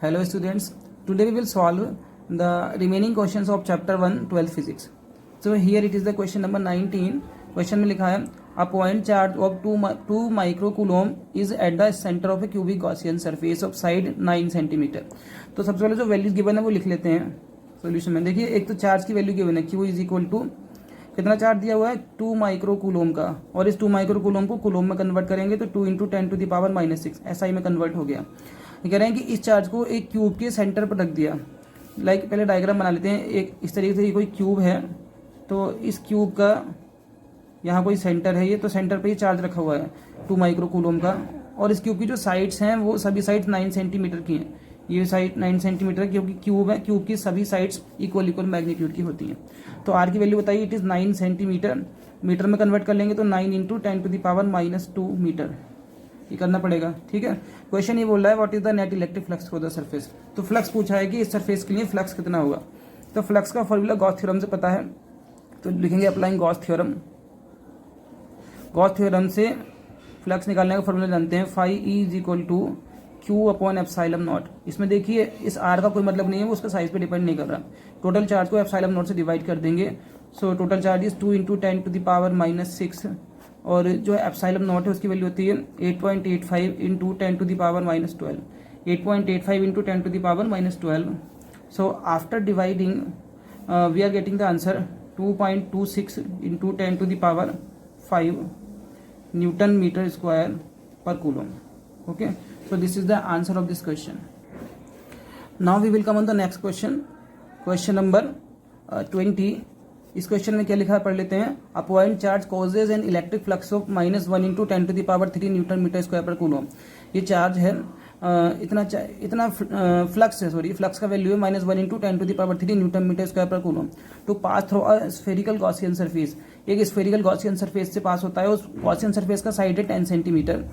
Hello students, today we will solve the remaining questions of chapter 1 12th physics. So here it is the question number 19. Question में लिखा है a point charge of 2 microcoulomb is at the center of a cubic Gaussian surface of side 9 cm. तो सबसे पहले जो values given है वो लिख लेते हैं सोल्यूशन में। देखिए एक तो चार्ज की वैल्यू गिवन है Q इज इक्वल टू कितना चार्ज दिया हुआ है 2 माइक्रोकूलोम का, और इस 2 माइक्रोकूलोम को कूलोम में कन्वर्ट करेंगे तो 2 × 10⁻⁻⁶ SI में कन्वर्ट हो गया। कह रहे हैं कि इस चार्ज को एक क्यूब के सेंटर पर रख दिया। पहले डायग्राम बना लेते हैं। एक इस तरीके से कोई क्यूब है, तो इस क्यूब का यहाँ कोई सेंटर है, ये तो सेंटर पे ही चार्ज रखा हुआ है 2 माइक्रोकूलोम का, और इस क्यूब की जो साइड्स हैं वो सभी साइड्स 9 सेंटीमीटर की हैं। ये साइड 9 सेंटीमीटर क्योंकि क्यूब है, क्यूब की सभी साइड्स इक्वल मैग्नीट्यूड की होती हैं। तो आर की वैल्यू बताइए, इट इज़ 9 सेंटीमीटर। मीटर में कन्वर्ट कर लेंगे तो 9 × 10⁻⁻² मीटर ये करना पड़ेगा। ठीक है, क्वेश्चन ये बोल रहा है what is the net electric flux for the surface. तो फ्लक्स पूछा है कि इस सरफेस के लिए फ्लक्स कितना होगा। तो फ्लक्स का फॉर्मूला गॉस थ्योरम से पता है, तो लिखेंगे applying Gauss theorem. Gauss theorem से फ्लक्स निकालने का फॉर्मूला जानते हैं, phi E = Q/ε0। इसमें देखिए इस आर का कोई मतलब नहीं है, वो उसका साइज पे डिपेंड नहीं कर रहा। टोटल चार्ज को ε0 से डिवाइड कर देंगे। सो टोटल चार्ज इज 2 × 10⁻⁻6, और जो ε0 है उसकी वैल्यू होती है 8.85 × 10⁻⁻12। 8.85 × 10⁻⁻12। So after dividing we are getting the answer 2.26 × 10⁻5 newton metre square per coulomb. Okay, so this is the answer of this question. Now we will come on the next question, question number 20. इस question में क्या लिखा है पढ़ लेते हैं। A point charge causes an electric flux of -1 × 10⁻³ newton metre square per coulomb. ये charge है इतना फ्लक्स है, सॉरी फ्लक्स का वैल्यू है -1 × 10⁻³ newton metre square per coulomb to pass through a spherical Gaussian surface. एक स्फेरिकल गॉसियन सरफेस से pass होता है, उस गॉसियन सरफेस का साइड है 10 सेंटीमीटर।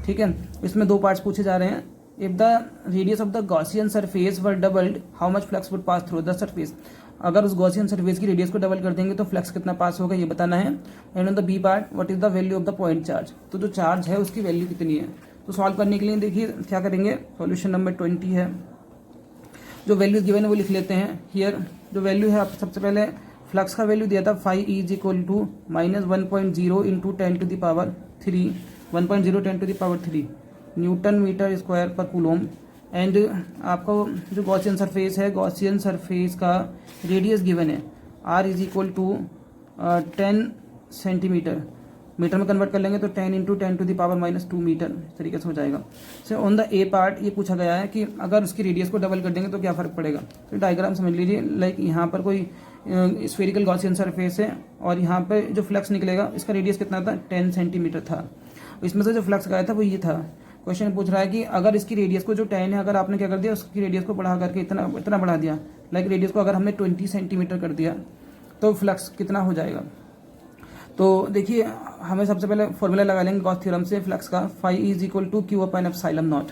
ठीक है, इसमें दो पार्ट्स पूछे जा रहे हैं। If the radius of the Gaussian surface were doubled how much flux would pass through the surface. अगर उस गॉसियन सरफेस की रेडियस को डबल कर देंगे तो फ्लक्स कितना पास होगा ये बताना है। And on the B part what is the value of the point charge. तो जो चार्ज है उसकी वैल्यू कितनी है। तो सॉल्व करने के लिए देखिए क्या करेंगे, सॉल्यूशन नंबर 20 है। जो वैल्यूज गिवन है वो लिख लेते हैं। हियर जो वैल्यू है, आप सबसे पहले फ्लक्स का वैल्यू दिया था phi E = -1.0 newton metre square per coulomb. And आपको जो गॉसियन सरफेस है, गॉसियन सरफेस का रेडियस गिवन है R = 10 सेंटीमीटर। मीटर में कन्वर्ट कर लेंगे तो 10 × 10⁻⁻² मीटर इस तरीके से हो जाएगा। So on the A part ये पूछा गया है कि अगर उसकी रेडियस को डबल कर देंगे तो क्या फ़र्क पड़ेगा। तो डायग्राम समझ लीजिए, लाइक यहाँ पर कोई स्फेरिकल गॉसियन सरफेस है और यहाँ पर जो फ्लक्स निकलेगा इसका रेडियस कितना था 10 सेंटीमीटर था। इसमें से जो फ्लक्स गया था वो ये था। क्वेश्चन पूछ रहा है कि अगर इसकी रेडियस को जो 10 है, अगर आपने क्या कर दिया उसकी रेडियस को बढ़ा करके इतना बढ़ा दिया, लाइक रेडियस को अगर हमने 20 सेंटीमीटर कर दिया तो फ्लक्स कितना हो जाएगा। तो देखिए हमें सबसे पहले फॉर्मूला लगा लेंगे गॉस थ्योरम से फ्लक्स का, phi E = Q/ε0।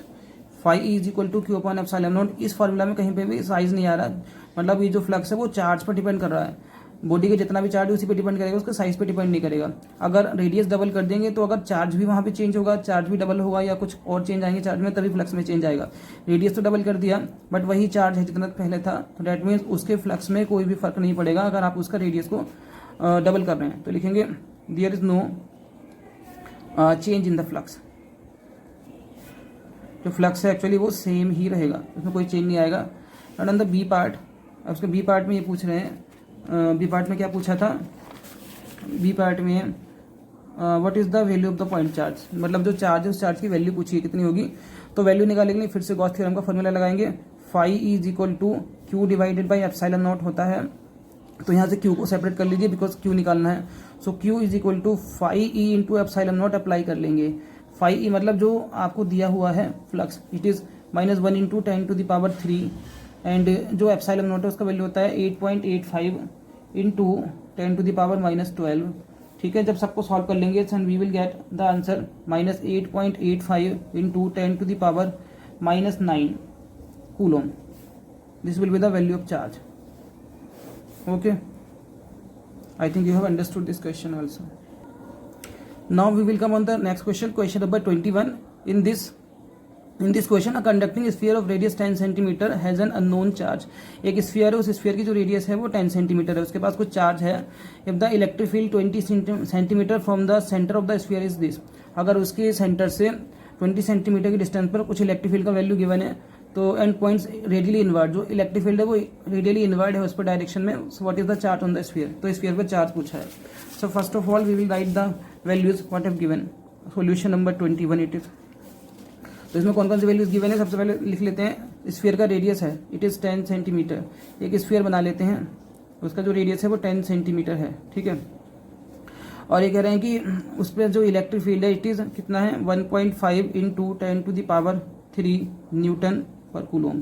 phi E = Q/ε0। इस फॉर्मूला में कहीं पे भी साइज नहीं आ रहा, मतलब ये जो फ्लक्स है वो चार्ज पर डिपेंड कर रहा है। बॉडी के जितना भी चार्ज है उसी पे डिपेंड करेगा, उसका साइज पे डिपेंड नहीं करेगा। अगर रेडियस डबल कर देंगे तो अगर चार्ज भी वहाँ पे चेंज होगा, चार्ज भी डबल होगा या कुछ और चेंज आएंगे चार्ज में, तभी फ्लक्स में चेंज आएगा। रेडियस तो डबल कर दिया बट वही चार्ज है जितना पहले था, तो डैट मीन्स उसके फ्लक्स में कोई भी फर्क नहीं पड़ेगा अगर आप उसका रेडियस को डबल कर रहे हैं। तो लिखेंगे there is no change in the flux. जो फ्लक्स है एक्चुअली वो सेम ही रहेगा, उसमें कोई चेंज नहीं आएगा। And on the B part, अब उसके बी पार्ट में ये पूछ रहे हैं, बी पार्ट में क्या पूछा था, बी पार्ट में what is the value of the point charge, मतलब जो चार्ज है उस चार्ज की वैल्यू पूछी है कितनी होगी। तो वैल्यू निकालने के लिए फिर से गॉस थ्योरम का फॉर्मूला लगाएंगे। phi E = Q/ε0 होता है, तो यहाँ से Q को सेपरेट कर लीजिए बिकॉज Q निकालना है। सो Q = phi E × ε0 अप्लाई कर लेंगे। phi E मतलब जो आपको दिया हुआ है फ्लक्स, इट इज़ -1 × 10⁻³ एंड जो ε0 है उसका वैल्यू होता है 8.85 × 10⁻⁻12। ठीक है, जब सबको सॉल्व कर लेंगे and we will get the answer -8.85 × 10⁻⁻9 coulomb. This will be the value of charge. Okay, I think you have understood this question also. Now we will come on the next question, question number 21. In this in this question a conducting sphere of radius 10 centimetre has an unknown charge. एक sphere है, उस sphere की जो radius है वो 10 centimetre है, उसके पास कुछ चार्ज है। If the electric field 20 centimetre from the centre of the sphere is this, अगर उसके सेंटर से 20 सेंटीमीटर की डिस्टेंस पर कुछ इलेक्ट्रिक फील्ड का वैल्यू गिवन है, तो एंड पॉइंट्स रेडियली इनवर्ड, जो इलेक्ट्रिक फील्ड है वो रेडियली इनवर्ड है उस पर डायरेक्शन में। So what is the charge on the sphere, तो स्फीयर पर चार्ज पूछा है। So first of all we will write the values what have given. Solution number 21 it is. तो इसमें कौन कौन सी वैल्यूज गिवन है, सबसे पहले लिख लेते हैं। स्फीयर का रेडियस है इट इज़ 10 सेंटीमीटर, एक स्फीयर बना लेते हैं, उसका जो रेडियस है वो 10 सेंटीमीटर है, ठीक है। और ये कह रहे हैं कि उस पर जो इलेक्ट्रिक फील्ड है इट इज़ कितना है 1.5 इंटू 10⁻³ न्यूटन पर कूलोम।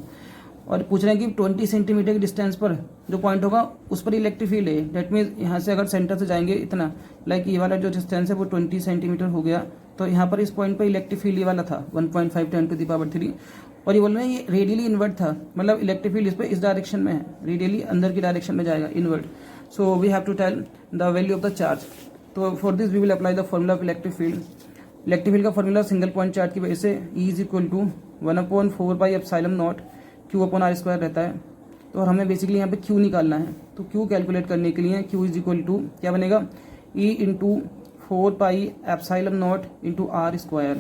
और पूछ रहे हैं कि 20 सेंटीमीटर की डिस्टेंस पर जो पॉइंट होगा उस पर इलेक्ट्रिक फील्ड है। डेट मीन्स यहाँ से अगर सेंटर से जाएंगे इतना, लाइक ये वाला जो डिस्टेंस है वो 20 सेंटीमीटर हो गया, तो यहाँ पर इस पॉइंट पर इलेक्ट्रिक फील्ड ये वाला था 1.5 10⁻³। और ये बोल रहे हैं ये रेडियली इनवर्ट था, मतलब इलेक्ट्रिक फील्ड इस पर इस डायरेक्शन में है, रेडियली अंदर की डायरेक्शन में जाएगा, invert. So we have to tell the value of the charge. तो for this we will apply the formula of electric field. Electric field का फॉर्मूला सिंगल पॉइंट चार्ज की वजह से E is equal to 1/4πε0 Q/r² रहता है। तो हमें basically यहाँ पे Q निकालना है, तो Q कैलकुलेट करने के लिए Q इज इक्वल टू क्या बनेगा E इंटू 4πε0 इंटू r²,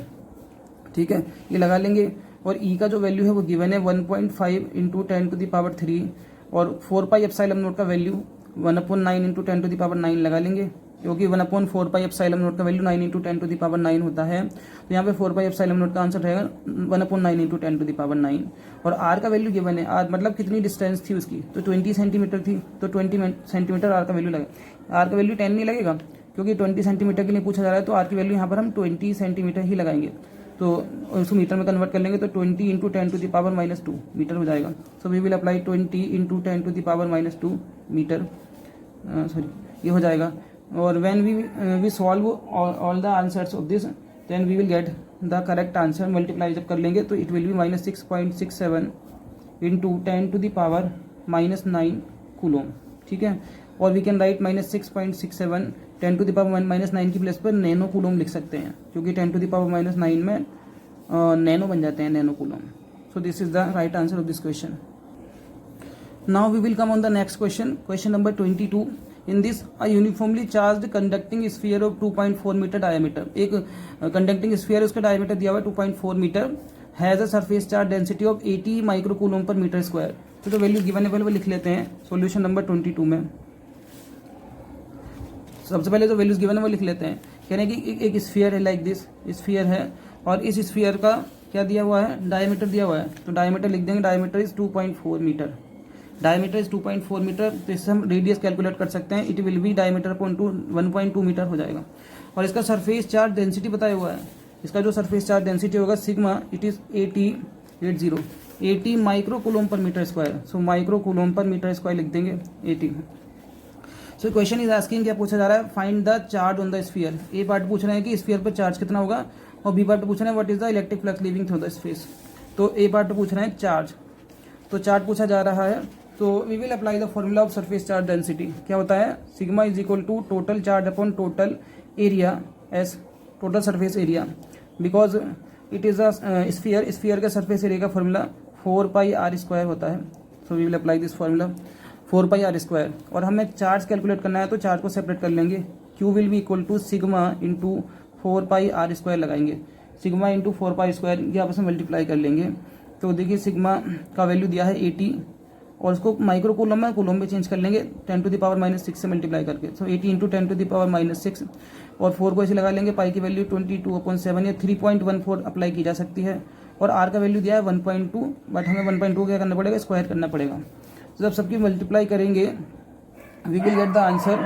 ठीक है, ये लगा लेंगे। और E का जो वैल्यू है वो गिवन है 1.5 इंटू 10⁻³ और 4πε0 का वैल्यू 1/9 इंटू 10⁻9 लगा लेंगे, क्योंकि 1/4πε0 का वैल्यू 9 इंटू 10⁻9 होता है। तो यहाँ पे 4πε0 का आंसर रहेगा 1/9 इंटू 10⁻9। और r का वैल्यू गिवन है, r मतलब कितनी डिस्टेंस थी उसकी, तो 20 सेंटीमीटर थी, तो 20 सेंटीमीटर r का वैल्यू लगेगा। r का वैल्यू 10 नहीं लगेगा, क्योंकि 20 सेंटीमीटर के लिए पूछा जा रहा है, तो r की वैल्यू यहाँ पर हम 20 सेंटीमीटर ही लगाएंगे। तो उसको मीटर में कन्वर्ट कर लेंगे, तो 20 इंटू 10⁻2 मीटर हो जाएगा। So we will apply 20 into 10⁻2 metre, sorry ये हो जाएगा। और when we solve all the answers of this, then we will get the correct answer. Multiply जब कर लेंगे तो it will be -6.67 into 10⁻⁻9 coulomb, ठीक है। और वी कैन राइट -6.67 10⁻⁻9 की प्लेस पर नैनो कूलोम लिख सकते हैं, क्योंकि 10⁻⁹ में नैनो बन जाते हैं, nano coulomb. So this is the right answer of this question. Now we will come on the next question, question number 22। In this a uniformly charged conducting sphere of 2.4 metre diameter, एक conducting sphere उसका diameter दिया हुआ है 2.4 metre, has a surface charge density of 80 micro coulomb per metre square. तो value given है, वो लिख लेते हैं सॉल्यूशन नंबर 22 में। सबसे पहले जो वैल्यूज गिवन है वो लिख लेते हैं। कह रहे हैं कि एक स्फीयर है, लाइक दिस स्फीयर है, और इस स्फीयर का क्या दिया हुआ है, डायमीटर दिया हुआ है। तो डायमीटर लिख देंगे, diameter is 2.4 metre, diameter is 2.4 metre. तो इससे हम रेडियस कैलकुलेट कर सकते हैं, it will be diameter upon 1.2 metre हो जाएगा। और इसका सरफेस चार्ज डेंसिटी बताया हुआ है, इसका जो सरफेस चार्ज डेंसिटी होगा sigma, it is 80 micro coulomb per metre square. So micro coulomb per metre square लिख देंगे 80। सो क्वेश्चन इज आस्किंग, क्या पूछा जा रहा है, find the charge on the sphere. A part पूछ रहे हैं कि स्फीयर पर चार्ज कितना होगा, और बी पार्ट पूछ रहे हैं what is the electric flux leaving through the space. तो ए पार्ट पूछ रहे हैं चार्ज, तो चार्ज पूछा जा रहा है, तो we will apply the formula of surface charge density. क्या होता है, sigma is equal to total charge upon total area S total surface area, because it is a sphere, sphere का सरफेस एरिया का फॉर्मूला 4πr² होता है। So we will apply this formula 4πr²। और हमें charge calculate करना है, तो charge को सेपरेट कर लेंगे, Q will be equal to sigma into 4πr² लगाएंगे, सिग्मा इंटू 4πr² ये आपस में मल्टीप्लाई कर लेंगे। तो देखिए सिग्मा का वैल्यू दिया है 80, और उसको माइक्रो कूलोम में कूलोम में चेंज कर लेंगे 10⁻⁻6 से मल्टीप्लाई करके। सो 80 इंटू 10⁻⁻6, और 4 को ऐसे लगा लेंगे, पाई की वैल्यू 22/7 या 3.14 अप्लाई की जा सकती है। और आर का वैल्यू दिया है 1.2, बट हमें 1.2 क्या करना पड़ेगा, स्क्वायर करना पड़ेगा। तो जब सबकी मल्टीप्लाई करेंगे we will get the answer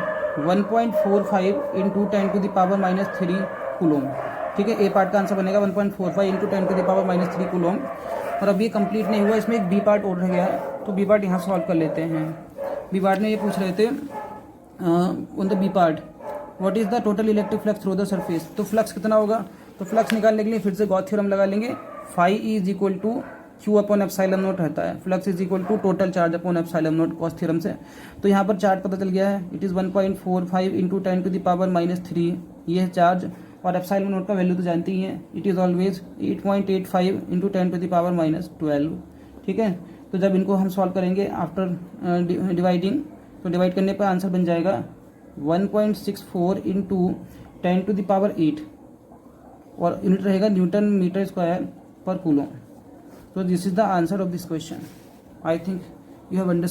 1.45 into 10⁻⁻3 coulomb, ठीक है। ए पार्ट का आंसर बनेगा 1.45 इंटू 10⁻3 कूलोम। और अब ये कंप्लीट नहीं हुआ, इसमें एक बी पार्ट और रह गया है, तो बी पार्ट यहाँ सॉल्व कर लेते हैं। बी पार्ट में ये पूछ रहे थे on the B part what is the total electric flux through the surface. तो फ्लक्स कितना होगा, तो फ्लक्स निकालने के लिए फिर से गॉस थ्योरम लगा लेंगे, phi is equal to Q/ε0 रहता है, flux is equal to total charge upon ε0 Gauss theorem से। तो यहाँ पर चार्ज पता चल गया है, इट इज़ 1.45 इंटू 10⁻³ ये है चार्ज, और एप्सिलॉन नॉट का वैल्यू तो जानते ही हैं, इट इज़ ऑलवेज 8.85 इंटू 10⁻⁻12। ठीक है, तो जब इनको हम सॉल्व करेंगे आफ्टर डिवाइडिंग, तो डिवाइड करने पर आंसर बन जाएगा 1.64 इंटू 10⁸ और यूनिट रहेगा Newton metre square per coulomb. So this is the answer of this question. I think you have understood.